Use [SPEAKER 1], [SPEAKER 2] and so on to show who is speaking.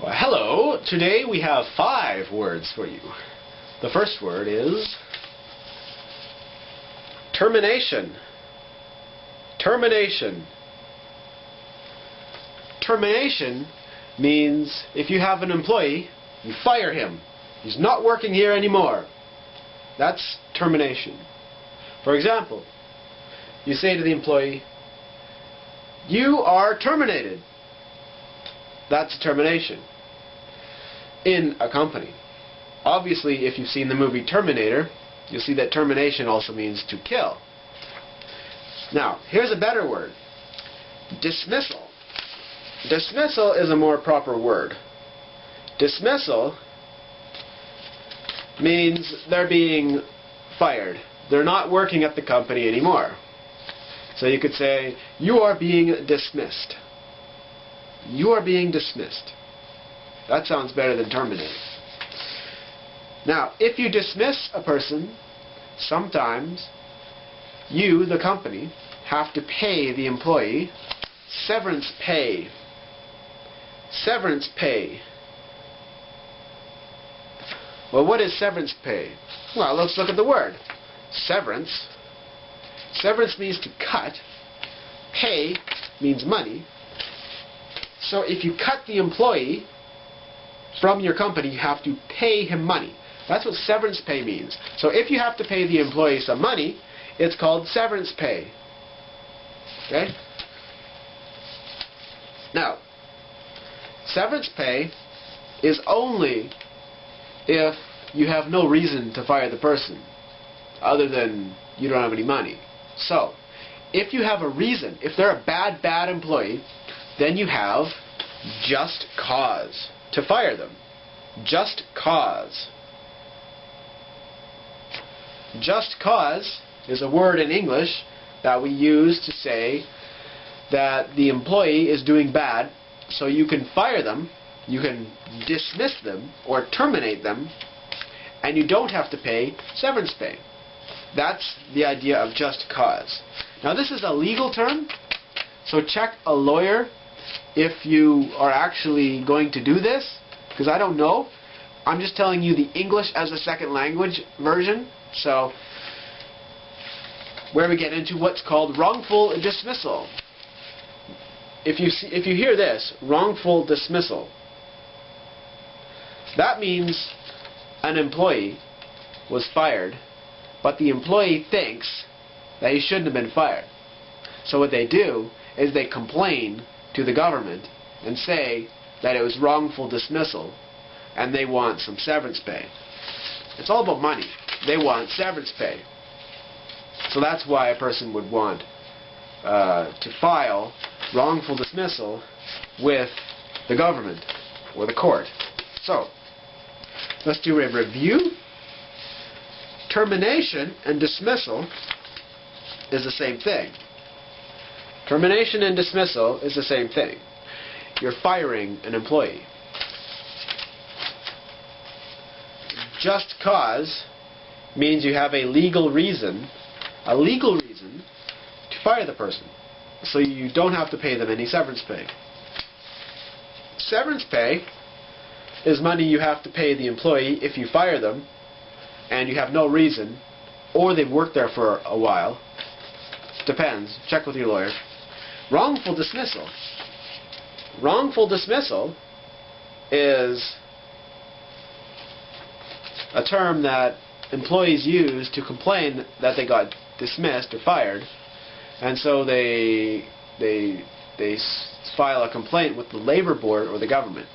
[SPEAKER 1] Well, hello! Today we have 5 words for you. The first word is termination. Termination. Termination means if you have an employee, you fire him. He's not working here anymore. That's termination. For example, you say to the employee, "You are terminated." That's termination in a company. Obviously, if you've seen the movie Terminator, you'll see that termination also means to kill. Now, here's a better word. Dismissal. Dismissal is a more proper word. Dismissal means they're being fired. They're not working at the company anymore. So you could say, "You are being dismissed." You are being dismissed. That sounds better than terminated. Now, if you dismiss a person, sometimes you, the company, have to pay the employee severance pay. Severance pay. Well, what is severance pay? Well, let's look at the word. Severance. Severance means to cut. Pay means money. So if you cut the employee from your company, you have to pay him money. That's what severance pay means. So if you have to pay the employee some money, it's called severance pay. Okay? Now, severance pay is only if you have no reason to fire the person other than you don't have any money. So, if you have a reason, if they're a bad employee, then you have just cause to fire them. Just cause. Just cause is a word in English that we use to say that the employee is doing bad, so you can fire them, you can dismiss them or terminate them, and you don't have to pay severance pay. That's the idea of just cause. Now this is a legal term, so check a lawyer if you are actually going to do this, because I don't know. I'm just telling you the English as a second language version, so where we get into what's called wrongful dismissal. If you hear this, wrongful dismissal, that means an employee was fired, but the employee thinks that he shouldn't have been fired. So what they do is they complain to the government and say that it was wrongful dismissal and they want some severance pay. It's all about money. They want severance pay. So that's why a person would want to file wrongful dismissal with the government or the court. So, let's do a review. Termination and dismissal is the same thing. Termination and dismissal is the same thing. You're firing an employee. Just cause means you have a legal reason to fire the person. So you don't have to pay them any severance pay. Severance pay is money you have to pay the employee if you fire them and you have no reason, or they've worked there for a while. Depends. Check with your lawyer. Wrongful dismissal. Wrongful dismissal is a term that employees use to complain that they got dismissed or fired, and so they file a complaint with the labor board or the government.